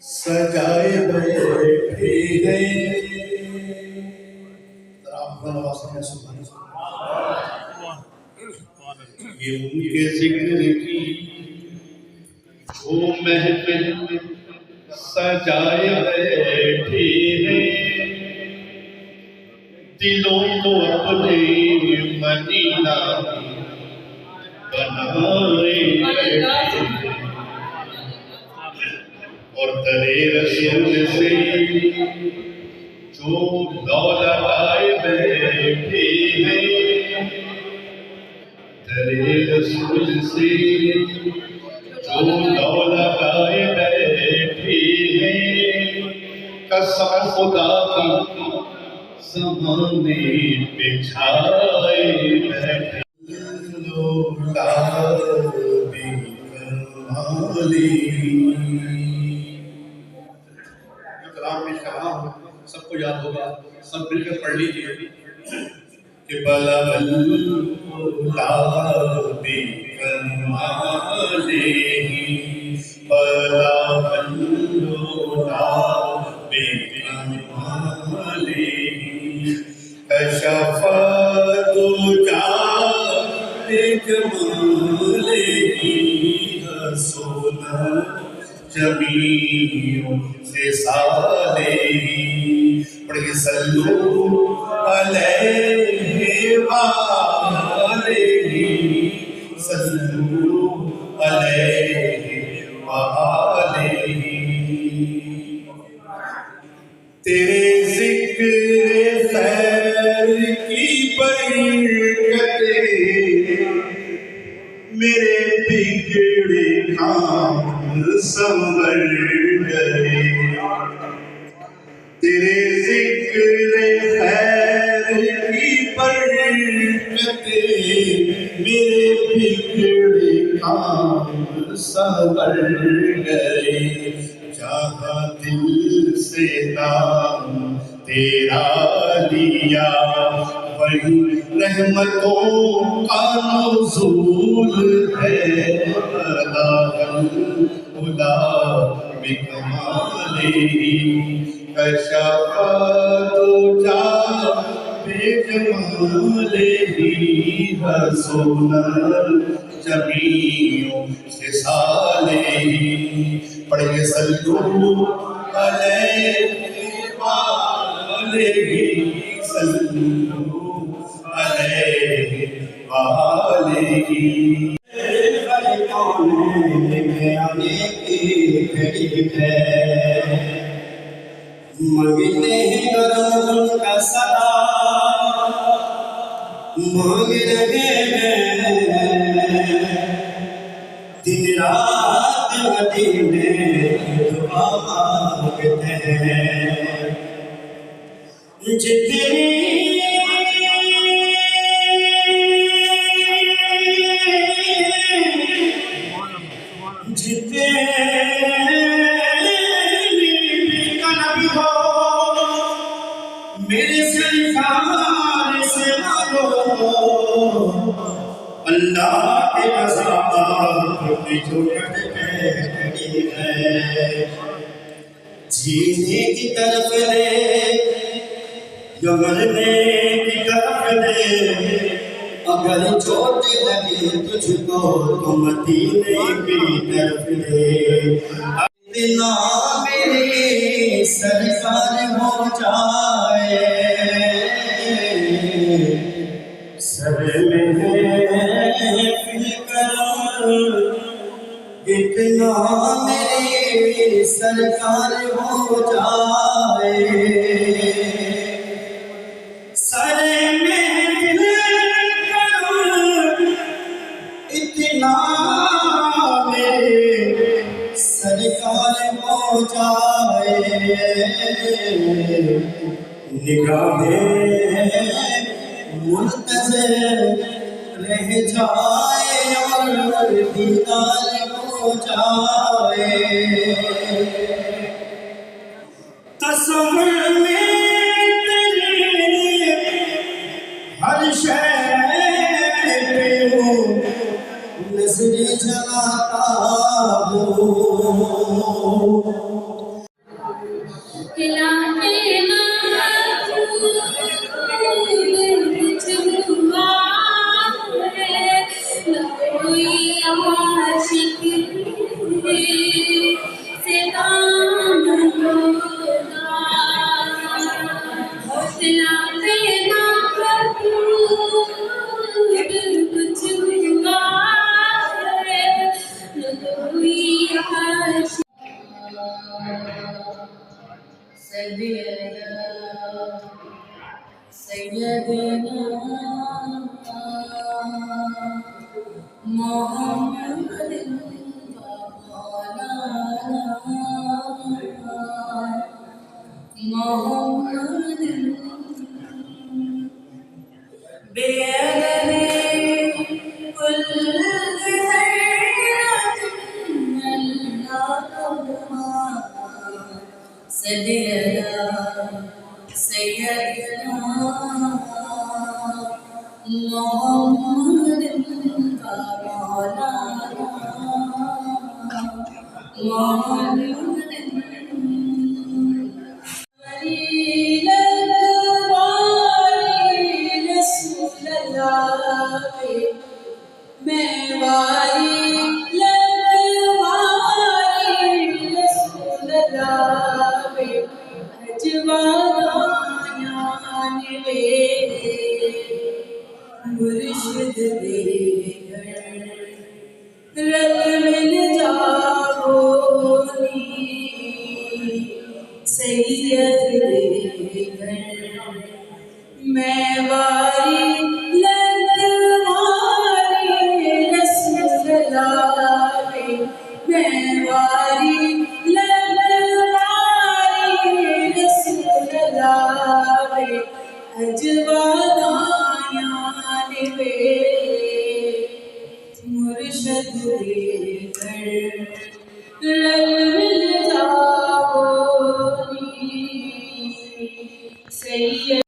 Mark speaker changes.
Speaker 1: سجائے بیٹھے ہیں. آپ کا نواز میں سبحان یہ ان کے ذکر کی وہ محفل سجائے بیٹھے ہیں. دلوں کو اپنے مدینہ بنائے اور درے رسول سے جو دولت آئے بیٹھے ہیں. درے رسول سے جو دولت آئے بیٹھے ہیں. قسم خدا کی زمانے پہ چھائے بیٹھے. کلام میں کلام سب کو یاد ہوگا، سب مل کر پڑھ لیجیے کہ بلغ العلا بکمالہ بلغ العلا بکمالہ کشف الدجی بجمالہ رسول جمیع خصالہ. پڑھیے صلو علیہ وآلہ صلو علیہ وآلہ. تیرے ذکر خیر کی برکتیں میرے بگڑے کام سنور گئے. تیرے ذکر خیر کی برکتیں میرے بگڑے کام سنور گئے. جہاں دل سے نام تیرا لیا وہی رحمتوں کا نزول ہے. بلغ العلا بکمالہ کشف الدجی بجمالہ رسول جمیع خصالہ. پڑھیے صلو علیہ وآلہ صلو علیہ وآلہ.
Speaker 2: مانگتے ہیں کرم کا صدا مانگ رہے ہیں دن رات مدینے کی دعا مانگتے ہیں. جتنی میرے سرکار سے مانگو اللہ کے عذاب کی جو کٹی ہے. جینے کی طرف لے یا مرنے کی طرف لے اگر چوٹ لگے تجھ کو تو مدینے کی طرف لے. اتنا میری سرکار ہو جائے سر میں فکر اتنا میری سرکار ہو جائے سر میں فکر اتنا سرکار ہو جائے نگاہیں منتظر رہ جائے اور دیدار ہو جائے. تصور میں تیرے ہر شے پہ ہوں نظر جلاتا ہوں
Speaker 3: سيدنا محمد محمد بيده كل ذرة سيدنا محمد میں واری لگواری رسول اللہ اجوانیان وے مرشد دے رب مل جاؤ نی سید دے میں واری لگواری رسول اللہ میں واری لگواری رسول اللہ اجوانیان وے مرشد دے کر رل مل جاؤ نی سید